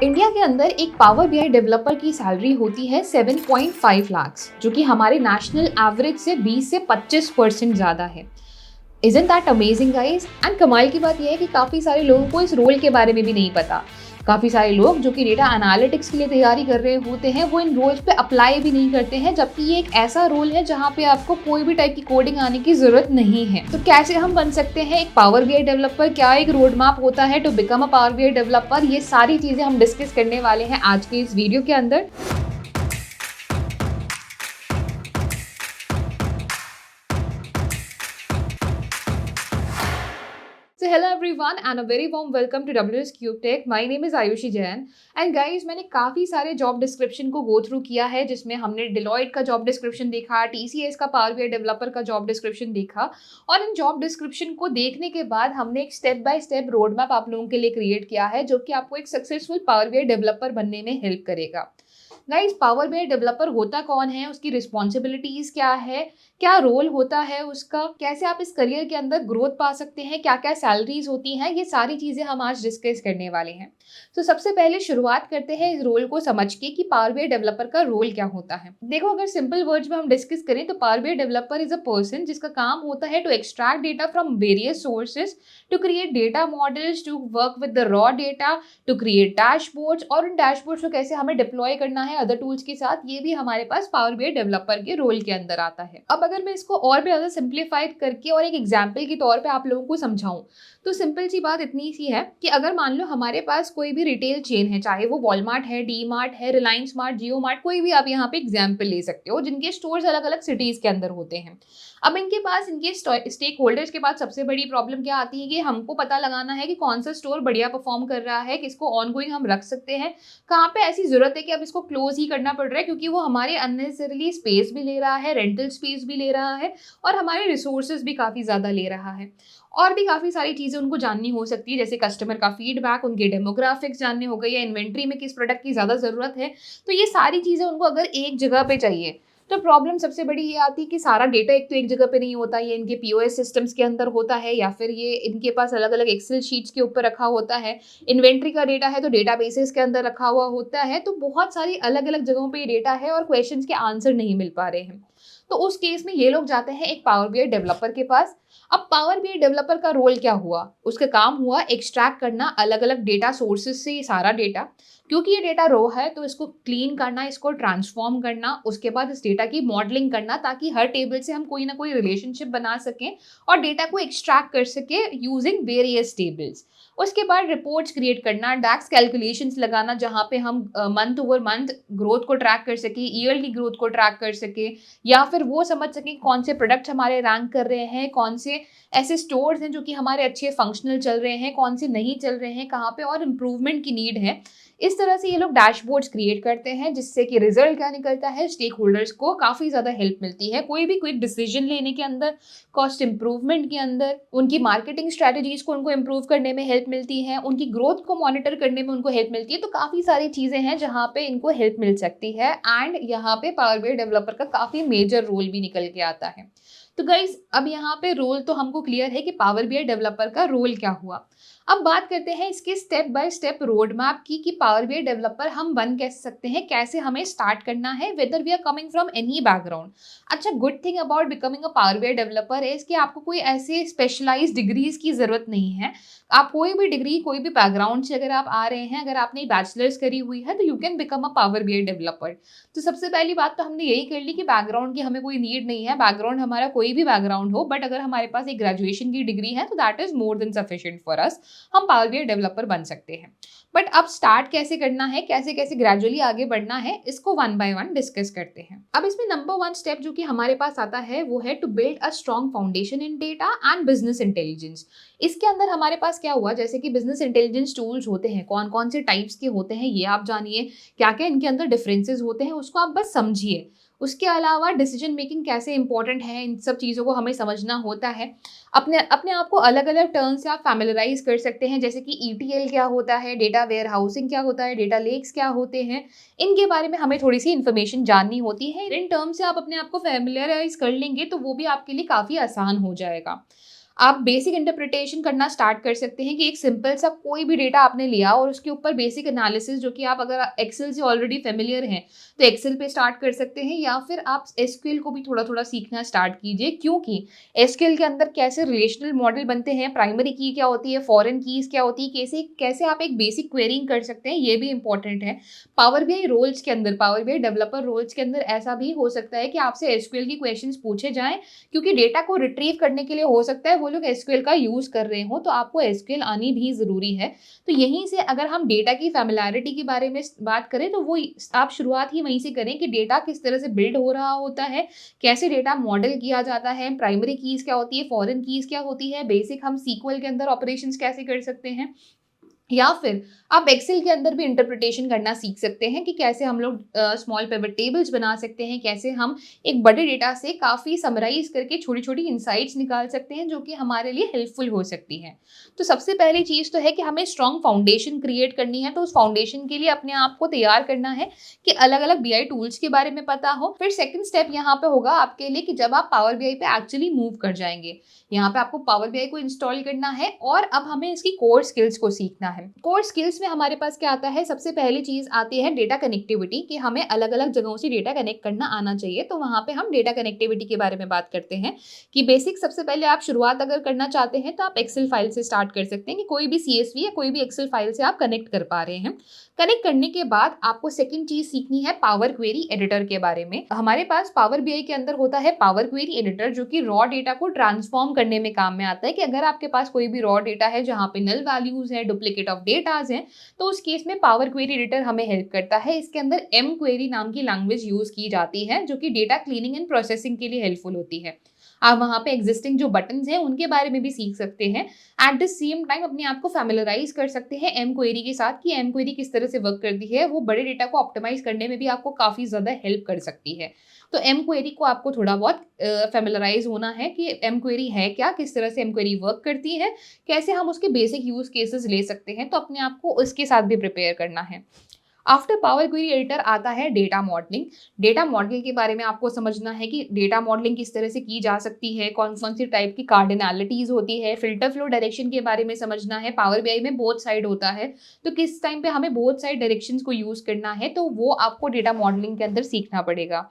India के अंदर एक पावर बीआई डेवलपर की सैलरी होती है 7.5 लाख, जो कि हमारे नेशनल एवरेज से 20 से 25% ज़्यादा है। Isn't that amazing guys? And कमाल की बात यह है कि काफ़ी सारे लोगों को इस रोल के बारे में भी नहीं पता। काफ़ी सारे लोग जो कि डेटा एनालिटिक्स के लिए तैयारी कर रहे होते हैं, वो इन रोल्स पे अप्लाई भी नहीं करते हैं, जबकि ये एक ऐसा रोल है जहाँ पे आपको कोई भी टाइप की कोडिंग आने की ज़रूरत नहीं है। तो कैसे हम बन सकते हैं एक पावर बीआई डेवलपर? क्या एक रोड मैप होता है to become a power BI developer? ये सारी चीज़ें हम डिस्कस करने वाले हैं आज के इस वीडियो के अंदर। So hello everyone and a very warm welcome to WS Cube Tech. My name is Ayushi Jain and guys, मैंने काफ़ी सारे जॉब डिस्क्रिप्शन को गो थ्रू किया है, जिसमें हमने डिलॉयट का जॉब डिस्क्रिप्शन देखा, TCS का पावर बीआई डेवलपर का जॉब डिस्क्रिप्शन देखा। और इन जॉब डिस्क्रिप्शन को देखने के बाद हमने एक step by step road map आप लोगों के लिए क्रिएट किया है, जो कि आपको एक सक्सेसफुल पावर बीआई डेवलपर बनने में हेल्प करेगा। गाइस, पावर बीआई डेवलपर होता कौन है, उसकी रिस्पॉन्सिबिलिटीज क्या है, क्या रोल होता है उसका, कैसे आप इस करियर के अंदर ग्रोथ पा सकते हैं, क्या क्या सैलरीज होती हैं, ये सारी चीजें हम आज डिस्कस करने वाले हैं। तो सबसे पहले शुरुआत करते हैं इस रोल को समझ के कि पावर बीआई डेवलपर का रोल क्या होता है। देखो, अगर सिंपल वर्ड्स में हम डिस्कस करें तो power BI developer is a person जिसका काम होता है to extract data from various sources, to create data models, to work with the raw data, to create dashboards, और उन डैशबोर्ड्स को कैसे हमें डिप्लॉय करना है अदर टूल्स के साथ, ये भी हमारे पास पावर बीआई डेवलपर के रोल के अंदर आता है। अब अगर मैं इसको और भी ज्यादा सिंप्लीफाइड करके और एक एग्जांपल के तौर पे आप लोगों को समझाऊं, तो सिंपल सी बात इतनी सी है कि अगर मान लो हमारे पास कोई भी रिटेल चेन है, चाहे वो वॉलमार्ट है, डी मार्ट है, रिलायंस मार्ट, जियो मार्ट, कोई भी आप यहाँ पे एग्जाम्पल ले सकते हो, जिनके स्टोर्स अलग अलग सिटीज के अंदर होते हैं। अब इनके पास, इनके स्टेक होल्डर्स के पास सबसे बड़ी प्रॉब्लम क्या आती है कि हमको पता लगाना है कि कौन सा स्टोर बढ़िया परफॉर्म कर रहा है, किसको ऑनगोइंग हम रख सकते हैं, कहाँ पे ऐसी जरूरत है कि अब इसको क्लोज ही करना पड़ रहा है क्योंकि वो हमारे अननेसेसरली स्पेस भी ले रहा है, रेंटल स्पेस भी ले रहा है और हमारे रिसोर्सेज भी काफ़ी ज़्यादा ले रहा है। और भी काफ़ी सारी चीज़ें उनको जाननी हो सकती है, जैसे कस्टमर का फीडबैक, उनके डेमोग्राफिक्स जानने हो गए, या इन्वेंट्री में किस प्रोडक्ट की ज़्यादा ज़रूरत है। तो ये सारी चीज़ें उनको अगर एक जगह पे चाहिए, तो प्रॉब्लम सबसे बड़ी ये आती है कि सारा डेटा एक तो एक जगह पे नहीं होता, ये इनके पीओएस सिस्टम्स के अंदर होता है, या फिर ये इनके पास अलग अलग एक्सेल शीट्स के ऊपर रखा होता है। इन्वेंट्री का डेटा है तो डेटाबेसेस के अंदर रखा हुआ होता है। तो बहुत सारी अलग अलग जगहों पे ये डेटा है और क्वेश्चंस के आंसर नहीं मिल पा रहे हैं। तो उस केस में ये लोग जाते हैं एक पावर बीआई डेवलपर के पास। अब पावर बीआई डेवलपर का रोल क्या हुआ? उसका काम हुआ एक्सट्रैक्ट करना अलग अलग डेटा सोर्सेज से ये सारा डेटा। क्योंकि ये डेटा रो है तो इसको क्लीन करना, इसको ट्रांसफॉर्म करना, उसके बाद इस डेटा की मॉडलिंग करना, ताकि हर टेबल से हम कोई ना कोई रिलेशनशिप बना सकें और डेटा को एक्सट्रैक्ट कर सके यूजिंग वेरियस टेबल्स। उसके बाद रिपोर्ट्स क्रिएट करना, डैक्स कैलकुलेशंस लगाना, जहाँ पे हम मंथ ओवर मंथ ग्रोथ को ट्रैक कर सके, ईयर की ग्रोथ को ट्रैक कर सके, या फिर वो समझ सकें कौन से प्रोडक्ट हमारे रैंक कर रहे हैं, कौन से ऐसे स्टोर्स हैं जो कि हमारे अच्छे फंक्शनल चल रहे हैं, कौन से नहीं चल रहे हैं, कहाँ पे और इम्प्रूवमेंट की नीड है। इस तरह से ये लोग डैशबोर्ड्स क्रिएट करते हैं, जिससे कि रिजल्ट क्या निकलता है, स्टेक होल्डर्स को काफ़ी ज़्यादा हेल्प मिलती है कोई भी क्विक डिसीजन लेने के अंदर, कॉस्ट इंप्रूवमेंट के अंदर, उनकी मार्केटिंग स्ट्रेटजीज को उनको इम्प्रूव करने में हेल्प मिलती है, उनकी ग्रोथ को मॉनिटर करने में उनको हेल्प मिलती है। तो काफ़ी सारी चीज़ें हैं जहाँ पे इनको हेल्प मिल सकती है, एंड यहाँ पे पावर बीआई डेवलपर का काफ़ी मेजर रोल भी निकल के आता है। तो गाइज, अब यहाँ पे रोल तो हमको क्लियर है कि पावर बीआई डेवलपर का रोल क्या हुआ। अब बात करते हैं इसके step by step road map की कि पावर बीआई डेवलपर हम बन कैसे सकते हैं, कैसे हमें स्टार्ट करना है, whether we are coming from any background. अच्छा, good thing about becoming a power BI developer है कि आपको कोई ऐसे स्पेशलाइज्ड डिग्रीज की जरूरत नहीं है। आप कोई भी डिग्री, कोई भी बैकग्राउंड से अगर आप आ रहे हैं, अगर आपने बैचलर्स करी हुई है, तो you can become a power BI developer. तो सबसे पहली बात तो हमने यही कर ली कि बैकग्राउंड की हमें कोई नीड नहीं है, बैकग्राउंड हमारा कोई भी बैकग्राउंड हो, बट अगर हमारे पास एक ग्रेजुएशन की डिग्री है तो that is more than sufficient for us, हम पावर बीआई डेवलपर बन सकते हैं। बट अब स्टार्ट कैसे करना है, कैसे कैसे ग्रेजुअली आगे बढ़ना है, इसको वन बाय वन डिस्कस करते हैं। अब इसमें नंबर वन स्टेप जो कि हमारे पास आता है वो है to build a strong foundation in data and business intelligence. इसके अंदर हमारे पास क्या हुआ, जैसे कि बिजनेस इंटेलिजेंस टूल्स होते हैं, कौन कौन से टाइप्स के होते हैं ये आप जानिए, क्या क्या इनके अंदर डिफरेंसेस होते हैं उसको आप बस समझिए। उसके अलावा डिसीजन मेकिंग कैसे इंपॉर्टेंट है, इन सब चीज़ों को हमें समझना होता है। अपने अपने आप को अलग अलग टर्म से आप फैमिलराइज कर सकते हैं, जैसे कि ईटीएल क्या होता है, डेटा वेयर हाउसिंग क्या होता है, डेटा लेक्स क्या होते हैं, इनके बारे में हमें थोड़ी सी इन्फॉर्मेशन जाननी होती है। इन टर्म से आप अपने आप को फैमिलराइज कर लेंगे तो वो भी आपके लिए काफ़ी आसान हो जाएगा। आप बेसिक इंटरप्रिटेशन करना स्टार्ट कर सकते हैं कि एक सिंपल सा कोई भी डेटा आपने लिया और उसके ऊपर बेसिक एनालिसिस, जो कि आप अगर एक्सेल से ऑलरेडी फ़ैमिलियर हैं, तो एक्सेल पे स्टार्ट कर सकते हैं, या फिर आप एसक्यूएल को भी थोड़ा-थोड़ा सीखना स्टार्ट कीजिए, क्योंकि एसक्यूएल के अंदर कैसे रिलेशनल मॉडल बनते हैं, प्राइमरी की क्या होती है, फॉरेन कीज़ क्या होती है, कैसे कैसे आप एक बेसिक क्वेरीइंग कर सकते हैं, ये भी इम्पोर्टेंट है। पावर बीआई रोल्स के अंदर, पावर बीआई डेवलपर रोल्स के अंदर ऐसा भी हो सकता है कि आपसे एसक्यूएल की क्वेश्चंस पूछे जाएँ, क्योंकि डेटा को रिट्रीव करने के लिए हो सकता है वो लोग एसक्यूएल का यूज़ कर रहे हों, तो आपको एसक्यूएल आनी भी ज़रूरी है। तो यहीं से अगर हम डेटा की फ़ैमिलियरिटी के बारे में बात करें, तो वो आप शुरुआत ही वहीं से करें कि डेटा किस तरह से बिल्ड हो रहा होता है, कैसे डेटा मॉडल किया जाता है, प्राइमरी कीज़ क्या होती है, फॉरेन कीज़ क्या होती है, बेसिक हम सीक्वल के अंदर ऑपरेशंस कैसे कर सकते हैं, या फिर आप एक्सेल के अंदर भी इंटरप्रिटेशन करना सीख सकते हैं कि कैसे हम लोग स्मॉल पिवट टेबल्स बना सकते हैं, कैसे हम एक बड़े डेटा से काफ़ी समराइज करके छोटी-छोटी इनसाइट्स निकाल सकते हैं, जो कि हमारे लिए हेल्पफुल हो सकती हैं। तो सबसे पहली चीज़ तो है कि हमें स्ट्रॉन्ग फाउंडेशन क्रिएट करनी है, तो उस फाउंडेशन के लिए अपने आप को तैयार करना है कि अलग-अलग बीआई टूल्स के बारे में पता हो। फिर सेकंड स्टेप यहाँ पे होगा आपके लिए कि जब आप पावर बीआई पे एक्चुअली मूव कर जाएँगे, यहाँ पे आपको पावर बीआई को इंस्टॉल करना है और अब हमें इसकी कोर स्किल्स को सीखना है। कोर स्किल्स में हमारे पास क्या आता है, सबसे पहली चीज़ आती है डेटा कनेक्टिविटी, कि हमें अलग-अलग जगहों से डेटा कनेक्ट करना आना चाहिए। तो वहाँ पे हम डेटा कनेक्टिविटी के बारे में बात करते हैं कि बेसिक सबसे पहले आप शुरुआत अगर करना चाहते हैं, तो आप एक्सेल फाइल से स्टार्ट कर सकते हैं कि कोई भी सीएसवी या कोई भी एक्सेल फाइल से आप कनेक्ट कर पा रहे हैं। कनेक्ट करने के बाद आपको सेकंड चीज़ सीखनी है पावर क्वेरी एडिटर के बारे में। हमारे पास पावर बीआई के अंदर होता है पावर क्वेरी एडिटर, जो कि रॉ डेटा को ट्रांसफॉर्म करने में काम में आता है, कि अगर आपके पास कोई भी रॉ डेटा है जहाँ पे नल वैल्यूज है, डुप्लीकेट ऑफ डेटाज हैं, तो उस केस में पावर क्वेरी एडिटर हमें हेल्प करता है। इसके अंदर एम क्वेरी नाम की लैंग्वेज यूज की जाती है, जो कि डेटा क्लीनिंग एंड प्रोसेसिंग के लिए हेल्पफुल होती है। आप वहाँ पे एग्जिस्टिंग जो बटन्स हैं उनके बारे में भी सीख सकते हैं। एट द सेम टाइम अपने आप को फैमिलराइज कर सकते हैं एम क्वेरी के साथ, कि एम क्वेरी किस तरह से वर्क करती है। वो बड़े डेटा को ऑप्टिमाइज करने में भी आपको काफ़ी ज़्यादा हेल्प कर सकती है। तो एम क्वेरी को आपको थोड़ा बहुत फैमिलराइज होना है कि एम क्वेरी है क्या, किस तरह से एम क्वेरी वर्क करती है, कैसे हम उसके बेसिक यूज केसेस ले सकते हैं, तो अपने आप को उसके साथ भी प्रिपेयर करना है। आफ्टर पावर क्वेरी एडिटर आता है डेटा मॉडलिंग। डेटा मॉडलिंग के बारे में आपको समझना है कि डेटा मॉडलिंग किस तरह से की जा सकती है, कौन-कौन सी टाइप की कार्डिनैलिटीज़ होती है, फ़िल्टर फ्लो डायरेक्शन के बारे में समझना है। पावर बीआई में बोथ साइड होता है, तो किस टाइम पे हमें बोथ साइड डायरेक्शंस को यूज़ करना है, तो वो आपको डेटा मॉडलिंग के अंदर सीखना पड़ेगा।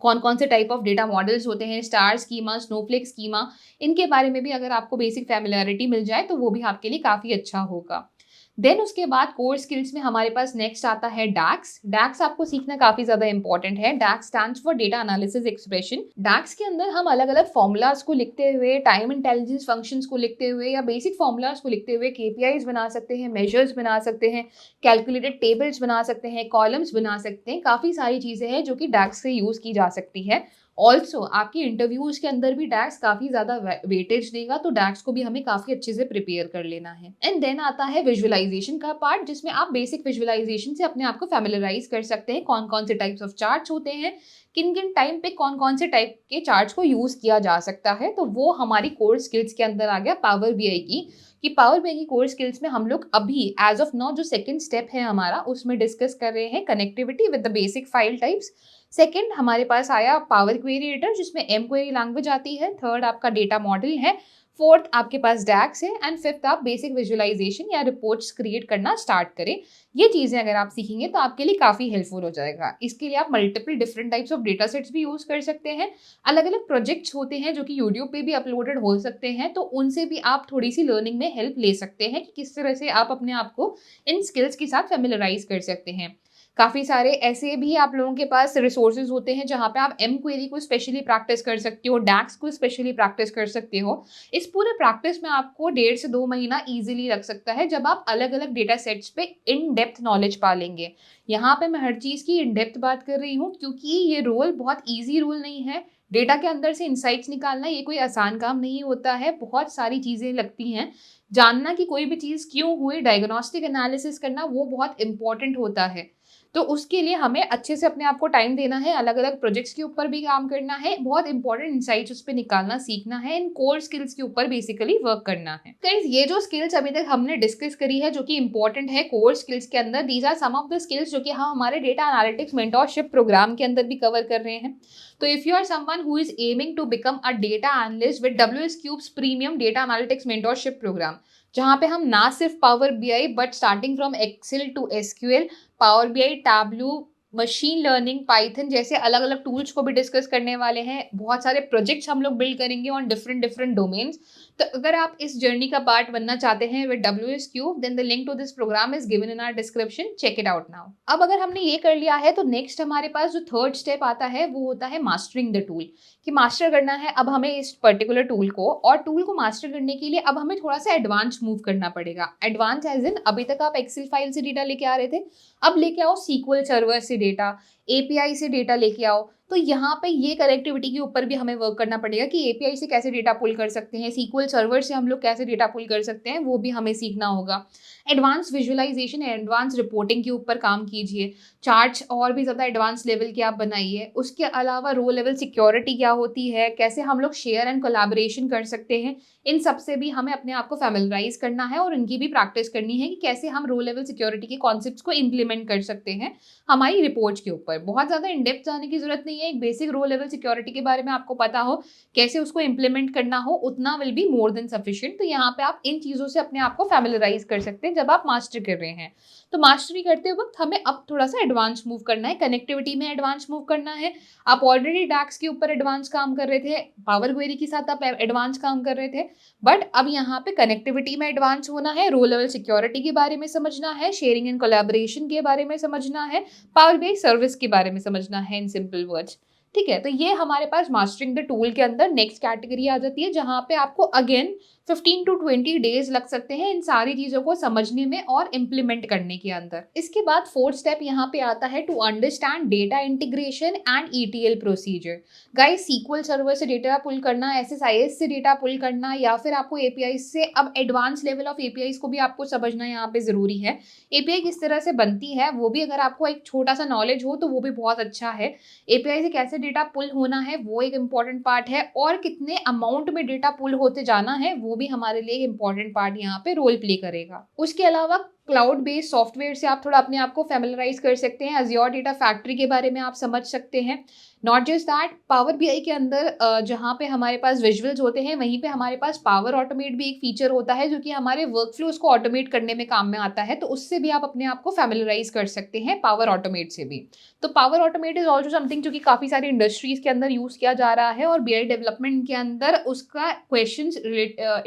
कौन-कौन से टाइप ऑफ डेटा मॉडल्स होते हैं, स्टार स्कीमा, स्नोफ्लेक स्कीमा, इनके बारे में भी अगर आपको बेसिक फ़ैमिलियरिटी मिल जाए, तो वो भी आपके लिए काफ़ी अच्छा होगा। देन उसके बाद कोर स्किल्स में हमारे पास नेक्स्ट आता है डैक्स। डैक्स आपको सीखना काफ़ी ज़्यादा इंपॉर्टेंट है। DAX stands for data analysis expression. DAX के अंदर हम अलग-अलग फ़ॉर्मूलाज़ को लिखते हुए, टाइम इंटेलिजेंस फंक्शंस को लिखते हुए, या बेसिक फ़ॉर्मूलाज़ को लिखते हुए केपीआईज़ बना सकते हैं, मेजर्स बना सकते हैं, कैलकुलेटेड टेबल्स बना सकते हैं, कॉलम्स बना सकते हैं। काफ़ी सारी चीज़ें हैं जो कि डैक्स से यूज़ की जा सकती है। ऑल्सो आपकी इंटरव्यूज़ के अंदर भी डैक्स काफ़ी ज़्यादा वेटेज देगा, तो डैक्स को भी हमें काफ़ी अच्छे से प्रिपेयर कर लेना है। एंड देन आता है विजुअलाइजेशन का पार्ट, जिसमें आप बेसिक विजुअलाइजेशन से अपने आप को फैमिलियराइज कर सकते हैं। कौन-कौन से टाइप्स ऑफ चार्ट्स होते हैं, किन-किन टाइम पे कौन-कौन से टाइप के चार्ट्स को यूज़ किया जा सकता है, तो वो हमारी कोर स्किल्स के अंदर आ गया पावर बीआई की, कि पावर बीआई की कोर स्किल्स में हम लोग अभी एज़ ऑफ नाउ जो सेकंड स्टेप है हमारा, उसमें डिस्कस कर रहे हैं connectivity with the basic file types. Second हमारे पास आया पावर क्वेरी एडिटर, जिसमें एम क्वेरी लैंग्वेज आती है। थर्ड आपका डेटा मॉडल है। फोर्थ आपके पास डैक्स है, एंड फिफ्थ आप बेसिक विजुअलाइजेशन या रिपोर्ट्स क्रिएट करना स्टार्ट करें। ये चीज़ें अगर आप सीखेंगे तो आपके लिए काफ़ी हेल्पफुल हो जाएगा। इसके लिए आप multiple different types of data sets भी यूज़ कर सकते हैं। अलग-अलग प्रोजेक्ट्स होते हैं जो कि यूट्यूब पे भी अपलोडेड हो सकते हैं, तो उनसे भी आप थोड़ी-सी लर्निंग में हेल्प ले सकते हैं कि किस तरह से आप अपने आप को इन स्किल्स के साथ फ़ैमिलियराइज़ कर सकते हैं। काफ़ी सारे ऐसे भी आप लोगों के पास रिसोर्सेज़ होते हैं जहाँ पे आप एम क्वेरी को स्पेशली प्रैक्टिस कर सकते हो, डैक्स को स्पेशली प्रैक्टिस कर सकते हो। इस पूरे प्रैक्टिस में आपको 1.5 से 2 महीना ईज़िली लग सकता है, जब आप अलग-अलग डेटा सेट्स पे इन डेप्थ नॉलेज पा लेंगे। यहाँ पे मैं हर चीज़ की इन डेप्थ बात कर रही हूँ, क्योंकि ये रोल बहुत ईज़ी रोल नहीं है। डेटा के अंदर से इनसाइट्स निकालना ये कोई आसान काम नहीं होता है, बहुत सारी चीज़ें लगती हैं। जानना कि कोई भी चीज़ क्यों हुई, डायग्नोस्टिक एनालिसिस करना वो बहुत इम्पोर्टेंट होता है। तो उसके लिए हमें अच्छे से अपने आप को टाइम देना है, अलग-अलग प्रोजेक्ट्स के ऊपर भी काम करना है, बहुत इंपॉर्टेंट इनसाइट्स उस पे निकालना सीखना है, इन कोर स्किल्स के ऊपर बेसिकली वर्क करना है। गाइस, ये जो स्किल्स अभी तक हमने डिस्कस करी है जो कि इंपॉर्टेंट है कोर स्किल्स के अंदर, these are some of the skills जो कि हम हमारे डेटा एनालिटिक्स मेंटरशिप प्रोग्राम के अंदर भी कवर कर रहे हैं। तो if you are someone who is aiming to become a data analyst with WS Cube's premium data analytics mentorship program, जहाँ पे हम ना सिर्फ power BI but starting from Excel to SQL, power BI, Tableau, machine learning, Python जैसे अलग अलग tools को भी डिस्कस करने वाले हैं। बहुत सारे प्रोजेक्ट्स हम लोग बिल्ड करेंगे ऑन डिफरेंट डिफरेंट डोमेन्स। तो अगर आप इस जर्नी का पार्ट बनना चाहते हैं with WS Cube, then the link to this program is given in our description, check it out now. अब अगर हमने ये कर लिया है तो नेक्स्ट हमारे पास जो थर्ड स्टेप आता है वो होता है मास्टरिंग द टूल, कि मास्टर करना है अब हमें इस पर्टिकुलर टूल को, और टूल को मास्टर करने के लिए अब हमें थोड़ा सा एडवांस मूव करना पड़ेगा। एडवांस एज इन, अभी तक आप एक्सेल फाइल से डेटा लेके आ रहे थे, अब लेके आओ SQL सर्वर से डेटा, API से डेटा लेके आओ। तो यहाँ पे ये कनेक्टिविटी के ऊपर भी हमें वर्क करना पड़ेगा कि API से कैसे डेटा पुल कर सकते हैं, SQL सर्वर से हम लोग कैसे डेटा पुल कर सकते हैं, वो भी हमें सीखना होगा। एडवांस विजुअलाइजेशन, एडवांस रिपोर्टिंग के ऊपर काम कीजिए, चार्ट्स और भी ज़्यादा एडवांस लेवल के आप बनाइए। उसके अलावा रो लेवल सिक्योरिटी क्या होती है, कैसे हम लोग शेयर एंड कोलैबोरेशन कर सकते हैं, इन सब से भी हमें अपने आप को फैमिलराइज करना है और इनकी भी प्रैक्टिस करनी है कि कैसे हम रो लेवल सिक्योरिटी के कॉन्सेप्ट्स को इम्प्लीमेंट कर सकते हैं हमारी रिपोर्ट्स के ऊपर। बहुत ज़्यादा इन डेप्थ जाने की जरूरत नहीं है, एक बेसिक रो लेवल सिक्योरिटी के बारे में आपको पता हो, कैसे उसको इम्प्लीमेंट करना हो, उतना will be more than sufficient. तो यहाँ पे आप इन चीज़ों से अपने आप को फैमिलराइज कर सकते हैं जब आप मास्टर कर रहे हैं। तो मास्टरी करते वक्त हमें अब थोड़ा सा एडवांस मूव करना है, कनेक्टिविटी में एडवांस मूव करना है। आप ऑलरेडी डैक्स के ऊपर एडवांस काम कर रहे थे, पावर क्वेरी के साथ आप एडवांस काम कर रहे थे, बट अब यहाँ पे कनेक्टिविटी में एडवांस होना है, रो लेवल सिक्योरिटी के बारे में समझना है, शेयरिंग एंड कोलैबोरेशन के बारे में समझना है, पावर BI सर्विस के बारे में समझना है, इन सिंपल वर्ड्स। ठीक है, तो ये हमारे पास मास्टरिंग द टूल के अंदर नेक्स्ट कैटेगरी आ जाती है, जहाँ पे आपको अगेन 15 to 20 डेज लग सकते हैं इन सारी चीजों को समझने में और इम्प्लीमेंट करने के अंदर। इसके बाद फोर्थ स्टेप यहाँ पे आता है to understand data integration and ETL procedure. Guys, SQL server से डेटा पुल करना, SSIS से डेटा पुल करना, या फिर आपको API से, अब एडवांस लेवल ऑफ APIs को भी आपको समझना यहाँ पे जरूरी है। API किस तरह से बनती है वो भी अगर आपको एक छोटा सा नॉलेज हो तो वो भी बहुत अच्छा है। API से कैसे डेटा पुल होना है वो एक इम्पॉर्टेंट पार्ट है, और कितने अमाउंट में डेटा पुल होते जाना है वो भी हमारे लिए इम्पॉर्टेंट पार्ट यहाँ पे रोल प्ले करेगा। उसके अलावा क्लाउड बेस्ड सॉफ्टवेयर से आप थोड़ा अपने आप को फैमिलराइज कर सकते हैं, Azure डेटा फैक्ट्री के बारे में आप समझ सकते हैं। Not just that, power BI के अंदर जहाँ पे हमारे पास विजुअल्स होते हैं वहीं पे हमारे पास पावर ऑटोमेट भी एक फीचर होता है जो कि हमारे वर्कफ्लोज को ऑटोमेट करने में काम में आता है, तो उससे भी आप अपने आप को फैमिलराइज कर सकते हैं पावर ऑटोमेट से भी। तो power automate is also something जो कि काफ़ी सारी इंडस्ट्रीज के अंदर यूज़ किया जा रहा है, और BI डेवलपमेंट के अंदर उसका क्वेश्चन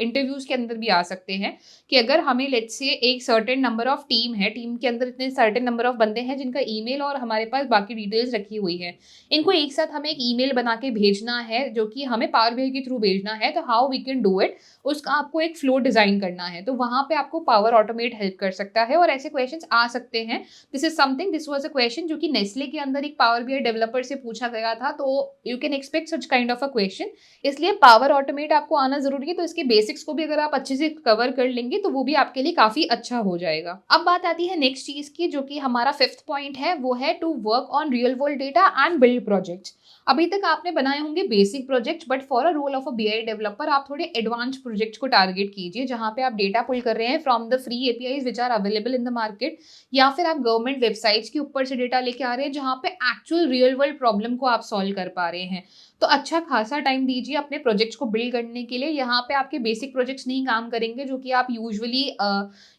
इंटरव्यूज के अंदर भी आ सकते हैं कि अगर हमें लेट्स से एक सर्टेन नंबर ऑफ टीम है, टीम के अंदर इतने सर्टेन नंबर ऑफ बंदे हैं जिनका ईमेल और हमारे पास बाकी डिटेल्स रखी हुई है, इनको एक साथ हमें एक ईमेल बना के भेजना है जो कि हमें पावर BI के थ्रू भेजना है, तो how we can do it, उसका आपको एक फ्लो डिजाइन करना है। तो वहां पे आपको पावर ऑटोमेट हेल्प कर सकता है, और ऐसे क्वेश्चंस आ सकते हैं। दिस वाज अ क्वेश्चन जो कि नेस्ले के अंदर एक पावर BI डेवलपर से पूछा गया था, तो you can expect such kind of a question, इसलिए पावर ऑटोमेट आपको आना जरूरी है। तो इसके बेसिक्स को भी अगर आप अच्छे से कवर कर लेंगे तो वो भी आपके लिए काफी अच्छा हो जाएगा। अब बात आती है नेक्स्ट चीज की, जो कि हमारा फिफ्थ पॉइंट है, वो है to work on real world data and build projects. अभी तक आपने बनाए होंगे basic projects, but for a role of a BI developer आप थोड़े एडवांस प्रोजेक्ट्स को टारगेट कीजिए, जहां पे आप डेटा पुल कर रहे हैं from the free APIs which are available in the market, या फिर आप गवर्नमेंट वेबसाइट्स के ऊपर से डेटा लेके आ रहे हैं जहां पे एक्चुअल रियल वर्ल्ड प्रॉब्लम को आप सॉल्व कर पा रहे हैं। तो अच्छा खासा टाइम दीजिए अपने प्रोजेक्ट्स को बिल्ड करने के लिए। यहाँ पे आपके बेसिक प्रोजेक्ट्स नहीं काम करेंगे जो कि आप यूजुअली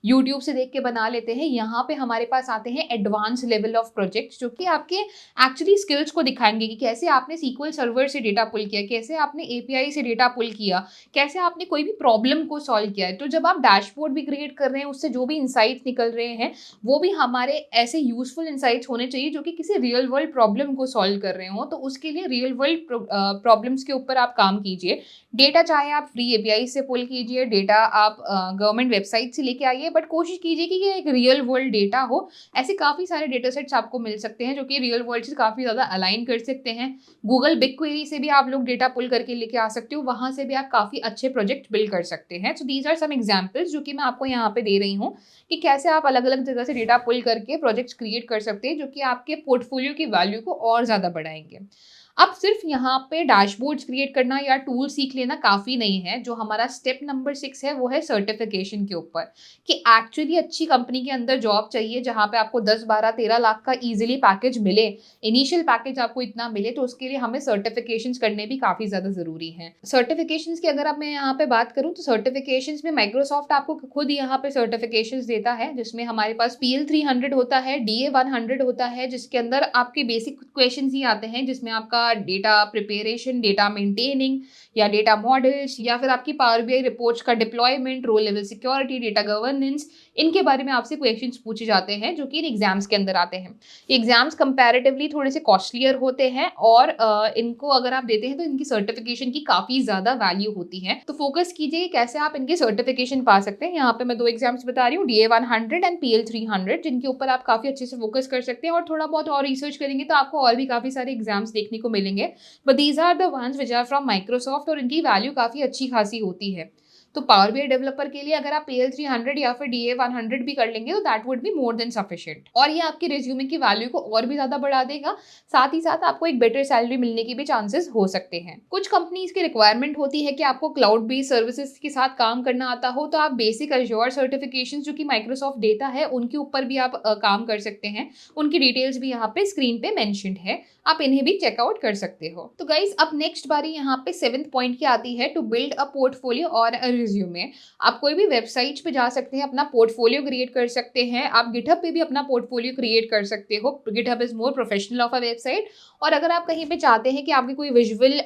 यूट्यूब से देख के बना लेते हैं। यहाँ पे हमारे पास आते हैं एडवांस लेवल ऑफ प्रोजेक्ट्स जो कि आपके एक्चुअली स्किल्स को दिखाएंगे कि कैसे आपने SQL सर्वर से डेटा पुल किया, कैसे आपने API से डेटा पुल किया, कैसे आपने कोई भी प्रॉब्लम को सॉल्व किया है। तो जब आप डैशबोर्ड भी क्रिएट कर रहे हैं, उससे जो भी इंसाइट्स निकल रहे हैं वो भी हमारे ऐसे यूजफुल इंसाइट्स होने चाहिए जो कि किसी रियल वर्ल्ड प्रॉब्लम को सॉल्व कर रहे हो। तो उसके लिए रियल वर्ल्ड प्रॉब्लम्स के ऊपर आप काम कीजिए। डेटा चाहे आप फ्री एपीआई से पुल कीजिए, डेटा आप गवर्नमेंट वेबसाइट से लेके आइए, बट कोशिश कीजिए कि ये एक रियल वर्ल्ड डेटा हो। ऐसे काफ़ी सारे डेटा सेट्स आपको मिल सकते हैं जो कि रियल वर्ल्ड से काफ़ी ज़्यादा अलाइन कर सकते हैं। गूगल बिग क्वेरी से भी आप लोग डेटा पुल करके लेके आ सकते हो, वहाँ से भी आप काफ़ी अच्छे प्रोजेक्ट बिल्ड कर सकते हैं। सो दीज़ आर सम एग्जांपल्स जो कि मैं आपको यहाँ पे दे रही हूँ कि कैसे आप अलग-अलग जगह से डेटा पुल करके प्रोजेक्ट्स क्रिएट कर सकते हैं, जो कि आपके पोर्टफोलियो की वैल्यू को और ज़्यादा बढ़ाएँगे। अब सिर्फ यहाँ पे डैशबोर्ड्स क्रिएट करना या टूल सीख लेना काफ़ी नहीं है। जो हमारा स्टेप नंबर 6 है, वो है सर्टिफिकेशन के ऊपर, कि एक्चुअली अच्छी कंपनी के अंदर जॉब चाहिए जहाँ पे आपको 10, 12, 13 लाख का ईज़िली पैकेज मिले, इनिशियल पैकेज आपको इतना मिले, तो उसके लिए हमें सर्टिफिकेशंस करने भी काफ़ी ज़्यादा ज़रूरी हैं। सर्टिफिकेशंस की अगर अब मैं यहाँ पे बात करूँ, तो सर्टिफिकेशंस में माइक्रोसॉफ्ट आपको खुद यहाँ पे सर्टिफिकेशंस देता है, जिसमें हमारे पास पीएल 300 होता है, डीए 100 होता है, जिसके अंदर आपके बेसिक क्वेश्चंस ही आते हैं, जिसमें आपका डेटा प्रिपरेशन, डेटा मेंटेनिंग या डेटा मॉडल्स या फिर आपकी पावर बीआई रिपोर्ट्स का डिप्लॉयमेंट, रो लेवल सिक्योरिटी, डेटा गवर्नेंस, इनके बारे में आपसे क्वेश्चंस पूछे जाते हैं, जो कि इन एग्जाम्स के अंदर आते हैं। एग्जाम्स कंपैरेटिवली थोड़े से कॉस्टलियर होते हैं और इनको अगर आप देते हैं तो इनकी सर्टिफिकेशन की काफ़ी ज़्यादा वैल्यू होती है। तो फोकस कीजिए कैसे आप इनकी सर्टिफिकेशन पा सकते हैं। यहाँ पे मैं 2 एग्जाम्स बता रही हूँ, डीए 100 एंड पीएल 300, जिनके ऊपर आप काफ़ी अच्छे से फोकस कर सकते हैं और थोड़ा बहुत और रिसर्च करेंगे तो आपको और भी काफ़ी सारे एग्जाम्स देखने को मिलेंगे। But these are the ones which are from Microsoft और इनकी वैल्यू काफ़ी अच्छी खासी होती है। तो पावर बीआई डेवलपर के लिए अगर आप पीएल 300 या फिर डीए 100 भी कर लेंगे तो that would be more than sufficient, और ये आपकी रिज्यूमे की वैल्यू को और भी ज़्यादा बढ़ा देगा। साथ ही साथ आपको एक बेटर सैलरी मिलने की भी चांसेस हो सकते हैं। कुछ कंपनीज की रिक्वायरमेंट होती है कि आपको क्लाउड बेस्ड सर्विसेज के साथ काम करना आता हो, तो आप बेसिक अज्योर सर्टिफिकेशन जो कि माइक्रोसॉफ्ट देता है, उनके ऊपर भी आप काम कर सकते हैं। उनकी डिटेल्स भी यहाँ पे स्क्रीन पे मेंशन्ड है, आप इन्हें भी चेकआउट कर सकते हो। तो गाइज, अब नेक्स्ट बारी यहाँ पे 7th पॉइंट की आती है, टू बिल्ड अ पोर्टफोलियो और अ रिज्यूमे। आप कोई भी वेबसाइट पे जा सकते हैं, अपना पोर्टफोलियो क्रिएट कर सकते हैं। आप गिटहब पे भी अपना पोर्टफोलियो क्रिएट कर सकते हो। GitHub is more professional of a website. और अगर आप कहीं पे चाहते हैं कि आपकी कोई विजुअल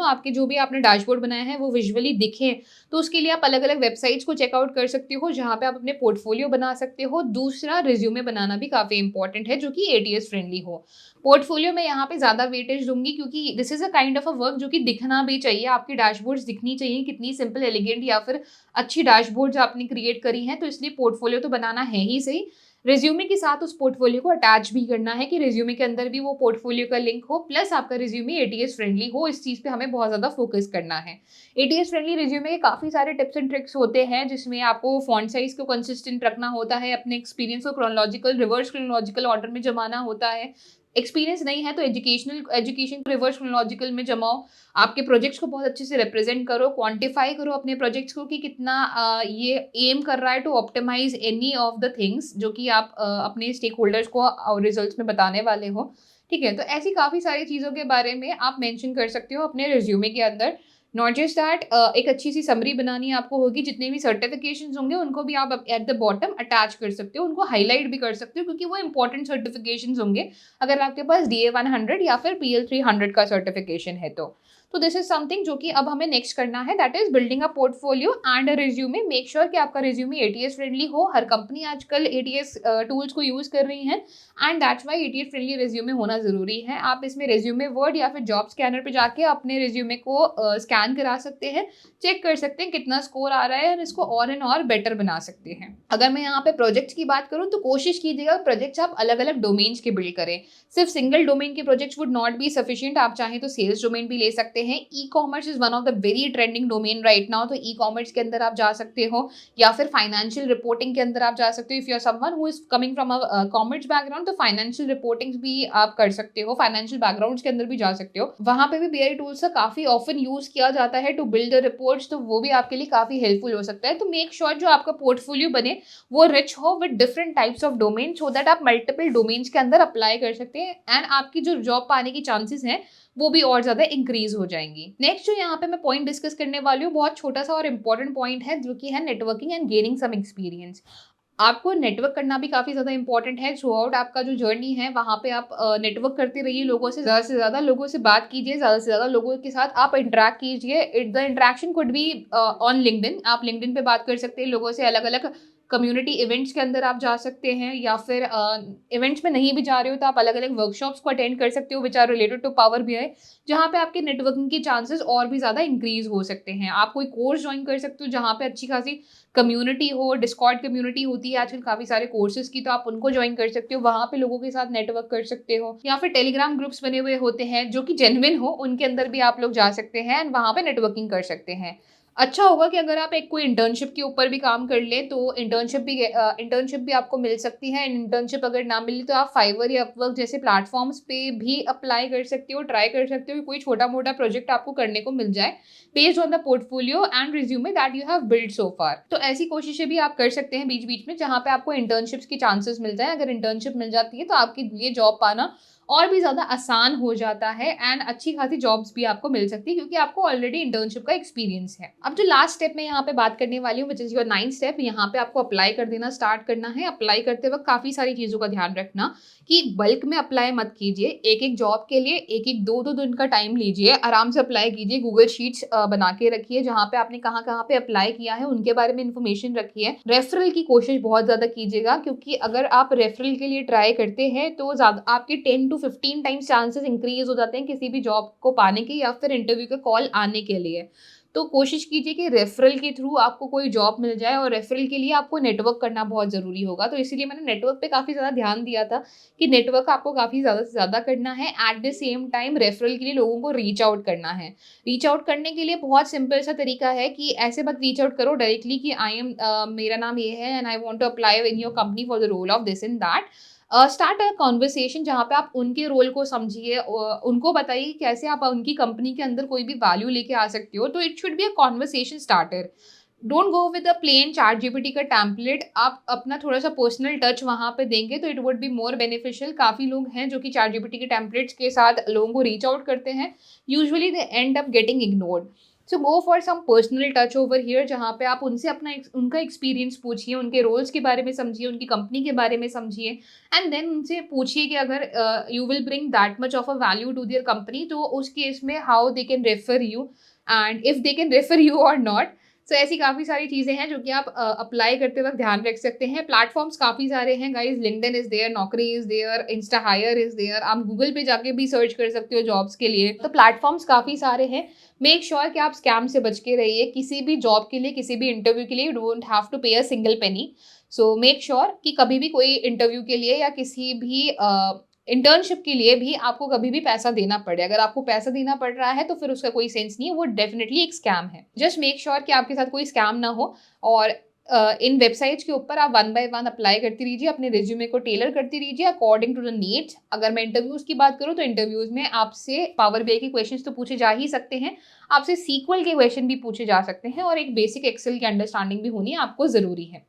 आपके जो भी आपने डैशबोर्ड बनाया है वो विजुअली दिखे, तो उसके लिए आप अलग अलग वेबसाइट्स को चेकआउट कर सकते हो, जहाँ पे आप अपने पोर्टफोलियो बना सकते हो। दूसरा, रिज्यूमे बनाना भी काफ़ी इंपॉर्टेंट है, जो कि एटीएस फ्रेंडली हो। पोर्टफोलियो में यहाँ पे ज़्यादा वेटेज दूंगी, क्योंकि this is a kind of a work जो कि दिखना भी चाहिए। आपकी डैशबोर्ड्स दिखनी चाहिए कितनी सिंपल, एलिगेंट या फिर अच्छी डैशबोर्ड्स आपने क्रिएट करी हैं, तो इसलिए पोर्टफोलियो तो बनाना है ही सही। रिज्यूमे के साथ उस पोर्टफोलियो को अटैच भी करना है कि रिज्यूमे के अंदर भी वो पोर्टफोलियो का लिंक हो, प्लस आपका रिज्यूमे एटीएस फ्रेंडली हो। इस चीज़ पे हमें बहुत ज़्यादा फोकस करना है। एटीएस फ्रेंडली रिज्यूमे के काफ़ी सारे टिप्स एंड ट्रिक्स होते हैं, जिसमें आपको फॉन्ट साइज को कंसिस्टेंट रखना होता है, अपने एक्सपीरियंस को रिवर्स क्रोनोलॉजिकल ऑर्डर में जमाना होता है। एक्सपीरियंस नहीं है तो एजुकेशन रिवर्स क्रोनोलॉजिकल में जमाओ। आपके प्रोजेक्ट्स को बहुत अच्छे से रिप्रेजेंट करो, क्वांटिफाई करो अपने प्रोजेक्ट्स को कि कितना ये एम कर रहा है to optimize any of the things जो कि आप अपने स्टेक होल्डर्स को रिजल्ट्स में बताने वाले हो। ठीक है, तो ऐसी काफ़ी सारी चीज़ों के बारे में आप मेंशन कर सकते हो अपने रिज्यूमे के अंदर। नॉट जस्ट दैट, एक अच्छी सी समरी बनानी आपको होगी। जितने भी सर्टिफिकेशंस होंगे उनको भी आप एट द बॉटम अटैच कर सकते हो, उनको हाईलाइट भी कर सकते हो, क्योंकि वो इंपॉर्टेंट सर्टिफिकेशंस होंगे अगर आपके पास डीए 100 या फिर पीएल 300 का सर्टिफिकेशन है तो दिस इज समथिंग जो कि अब हमें नेक्स्ट करना है, that is building a portfolio and a resume. Make sure कि आपका रिज्यूमे एटीएस फ्रेंडली हो। हर कंपनी आजकल एटीएस टूल्स को यूज कर रही है, and that's why ATS friendly resume होना जरूरी है। आप इसमें रिज्यूमे वर्ड या फिर जॉब स्कैनर पे जाके अपने रिज्यूमे को स्कैन करा सकते हैं, चेक कर सकते हैं कितना स्कोर आ रहा है, और इसको और एंड और बेटर बना सकते हैं। अगर मैं यहाँ पे प्रोजेक्ट्स की बात करूँ, तो कोशिश कीजिएगा प्रोजेक्ट्स आप अलग अलग डोमेन्स के बिल्ड करें। सिर्फ सिंगल डोमेन के projects would not be sufficient. आप चाहें तो सेल्स डोमेन भी ले सकते हैं। E commerce is one of the very trending domain right now, तो ई कॉमर्स के अंदर आप जा सकते हो, या फिर फाइनेंशियल रिपोर्टिंग के अंदर आप जा सकते हो। If you are someone who is coming from a commerce background, तो फाइनेंशियल रिपोर्टिंग भी आप कर सकते हो, फाइनेंशियल बैकग्राउंड के अंदर भी जा सकते हो। वहां पे भी बीआई टूल्स का काफी ऑफन यूज किया जाता है टू बिल्ड द रिपोर्ट्स, तो वो भी आपके लिए काफी हेल्पफुल हो सकता है। तो मेक श्योर जो आपका पोर्टफोलियो बने वो रिच हो with different types of domain, so that आप मल्टीपल डोमेन्स के अंदर अप्लाई कर सकते हैं, एंड आपकी जो जॉब पाने की चांसेस हैं वो भी और ज्यादा इंक्रीज हो जाएंगी। नेक्स्ट जो यहाँ पे मैं पॉइंट डिस्कस करने वाली हूँ, बहुत छोटा सा और इंपॉर्टेंट पॉइंट है, जो कि है networking and gaining some experience. आपको नेटवर्क करना भी काफ़ी ज़्यादा इंपॉर्टेंट है। थ्रू आउट आपका जो जर्नी है वहाँ पे आप नेटवर्क करते रहिए, लोगों से ज़्यादा लोगों से बात कीजिए, ज़्यादा से ज़्यादा लोगों के साथ आप इंटरेक्ट कीजिए। The interaction could be on LinkedIn. आप लिंक्डइन पे बात कर सकते हैं लोगों से, अलग अलग कम्युनिटी इवेंट्स के अंदर आप जा सकते हैं, या फिर इवेंट्स में नहीं भी जा रहे हो तो आप अलग-अलग वर्कशॉप्स को अटेंड कर सकते हो which are related to power BI, जहाँ पे आपके नेटवर्किंग के चांसेस और भी ज़्यादा इंक्रीज़ हो सकते हैं। आप कोई कोर्स जॉइन कर सकते हो जहाँ पे अच्छी खासी कम्युनिटी हो, डिस्कॉर्ड कम्युनिटी होती है आजकल काफ़ी सारे कोर्सेज़ की, तो आप उनको जॉइन कर सकते हो, वहाँ पे लोगों के साथ नेटवर्क कर सकते हो। या फिर टेलीग्राम ग्रुप्स बने हुए होते हैं जो कि जेन्युइन हो, उनके अंदर भी आप लोग जा सकते हैं एंड वहाँ पे नेटवर्किंग कर सकते हैं। अच्छा होगा कि अगर आप एक कोई इंटर्नशिप के ऊपर भी काम कर लें, तो इंटर्नशिप भी आपको मिल सकती है। एंड इंटर्नशिप अगर ना मिले तो आप फाइवर या अपवर्क जैसे प्लेटफॉर्म्स पे भी अप्लाई कर सकते हो, ट्राई कर सकते हो कि कोई छोटा-मोटा प्रोजेक्ट आपको करने को मिल जाए, based on the portfolio and resume that you have built so far. तो ऐसी कोशिशें भी आप कर सकते हैं बीच-बीच में, जहाँ पे आपको इंटर्नशिप्स के चांसेस मिल जाएँ। अगर इंटर्नशिप मिल जाती है तो आपके लिए जॉब पाना और भी ज़्यादा आसान हो जाता है एंड अच्छी खासी जॉब्स भी आपको मिल सकती है, क्योंकि आपको ऑलरेडी इंटर्नशिप का एक्सपीरियंस है। अब जो लास्ट स्टेप मैं यहाँ पे बात करने वाली हूँ, which is your 9th step, यहाँ पे आपको अप्लाई कर देना स्टार्ट करना है। अप्लाई करते वक़्त काफ़ी सारी चीज़ों का ध्यान रखना कि बल्क में अप्लाई मत कीजिए। एक-एक जॉब के लिए एक-एक 2-2 दिन का टाइम लीजिए, आराम से अप्लाई कीजिए। गूगल शीट्स बना के रखिए, जहाँ पे आपने कहाँ-कहाँ पे अप्लाई किया है उनके बारे में इन्फॉर्मेशन रखिए। रेफरल की कोशिश बहुत ज़्यादा कीजिएगा, क्योंकि अगर आप रेफरल के लिए ट्राई करते हैं तो ज़्यादा आपके 10 टू 15 टाइम्स चांसेस इंक्रीज़ हो जाते हैं किसी भी जॉब को पाने के या फिर इंटरव्यू का कॉल आने के लिए। तो कोशिश कीजिए कि रेफरल के थ्रू आपको कोई जॉब मिल जाए, और रेफरल के लिए आपको नेटवर्क करना बहुत ज़रूरी होगा। तो इसीलिए मैंने नेटवर्क पे काफ़ी ज़्यादा ध्यान दिया था कि नेटवर्क आपको काफ़ी ज़्यादा से ज़्यादा करना है। At the same time referral के लिए लोगों को रीच आउट करना है। रीच आउट करने के लिए बहुत सिंपल सा तरीका है कि ऐसे मत रीच आउट करो डायरेक्टली कि मेरा नाम ये है and I want to apply in your company for the role of this and that. Start a conversation जहाँ पे आप उनके रोल को समझिए, उनको बताइए कि कैसे आप उनकी कंपनी के अंदर कोई भी वैल्यू लेके आ सकते हो। तो it should be a conversation starter. Don't go with a plain ChatGPT का टेम्पलेट। आप अपना थोड़ा-सा पर्सनल टच वहाँ पे देंगे तो it would be more beneficial. काफ़ी लोग हैं जो कि चैट जीपीटी के टेम्पलेट्स के साथ लोगों को रीच आउट करते हैं। Usually they end up getting ignored. So go for some personal touch over here, जहाँ पे आप उनसे उनका एक्सपीरियंस पूछिए, उनके रोल्स के बारे में समझिए, उनकी कंपनी के बारे में समझिए एंड देन उनसे पूछिए कि अगर you will bring that much of a value to their company, तो उस केस में how they can refer you and if they can refer you और नॉट। सो ऐसी काफ़ी सारी चीज़ें हैं जो कि आप अप्लाई करते वक़्त ध्यान रख सकते हैं। प्लेटफ़ॉर्म्स काफ़ी सारे हैं guys, LinkedIn is there, Naukri is there, Instahyre is there. आप गूगल पे जाके भी सर्च कर सकते हो जॉब्स के लिए। तो प्लेटफ़ॉर्म्स काफ़ी सारे हैं। मेक श्योर कि आप स्कैम से बच के रहिए। किसी भी जॉब के लिए, किसी भी इंटरव्यू के लिए यू डोंट हैव टू पे a single penny. So make sure कि कभी भी कोई इंटरव्यू के लिए या किसी भी इंटर्नशिप के लिए भी आपको कभी भी पैसा देना पड़े। अगर आपको पैसा देना पड़ रहा है तो फिर उसका कोई सेंस नहीं है, वो डेफिनिटली एक स्कैम है। जस्ट मेक श्योर कि आपके साथ कोई स्कैम ना हो। और इन वेबसाइट्स के ऊपर आप वन बाय वन अप्लाई करती रहिए, अपने रिज्यूमे को टेलर करती रहिए अकॉर्डिंग टू द नीड्स। अगर मैं इंटरव्यूज़ की बात करूँ तो इंटरव्यूज़ में आपसे पावर बीआई के क्वेश्चंस तो पूछे जा ही सकते हैं, आपसे सीक्वल के क्वेश्चन भी पूछे जा सकते हैं, और एक बेसिक एक्सेल की अंडरस्टैंडिंग भी होनी आपको ज़रूरी है।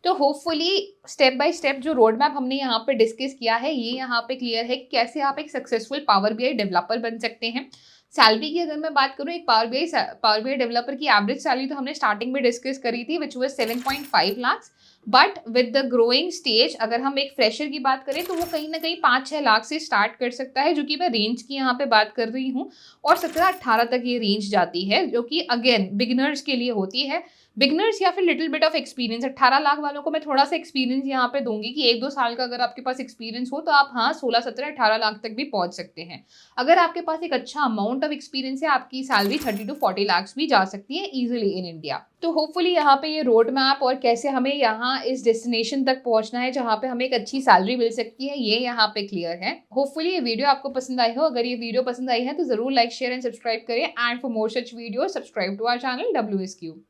तो होपफुली स्टेप बाय स्टेप जो रोड मैप हमने यहाँ पे डिस्कस किया है, ये यहाँ पे क्लियर है कि कैसे आप एक सक्सेसफुल पावर बीआई डेवलपर बन सकते हैं। सैलरी की अगर मैं बात करूँ, एक पावर बीआई डेवलपर की एवरेज सैलरी तो हमने स्टार्टिंग में डिस्कस करी थी, which was 7.5 lakh. But with the growing stage अगर हम एक फ्रेशर की बात करें तो वो कहीं ना कहीं 5-6 लाख से स्टार्ट कर सकता है, जो कि मैं रेंज की यहाँ पे बात कर रही हूँ। और 17-18 तक ये रेंज जाती है, जो कि अगेन बिगिनर्स के लिए होती है। बिगनर्स या फिर little bit of experience. 18 lakh वालों को मैं थोड़ा सा एक्सपीरियंस यहाँ पे दूंगी कि 1-2 साल का अगर आपके पास एक्सपीरियंस हो तो आप हाँ 16-17-18 लाख तक भी पहुंच सकते हैं। अगर आपके पास एक अच्छा अमाउंट ऑफ एक्सपीरियंस है, आपकी सैलरी 30-40 लाख भी जा सकती है इजीली इन इंडिया। तो होपफुली यहाँ पे ये रोड मैप और कैसे हमें यहाँ इस डेस्टिनेशन तक पहुँचना है जहाँ पे हमें एक अच्छी सैलरी मिल सकती है, ये यहाँ पे क्लियर है। होपफुली ये वीडियो आपको पसंद आई हो। अगर ये वीडियो पसंद आई है तो जरूर लाइक शेयर एंड सब्सक्राइब करें, and for more such video subscribe to our channel WSQ।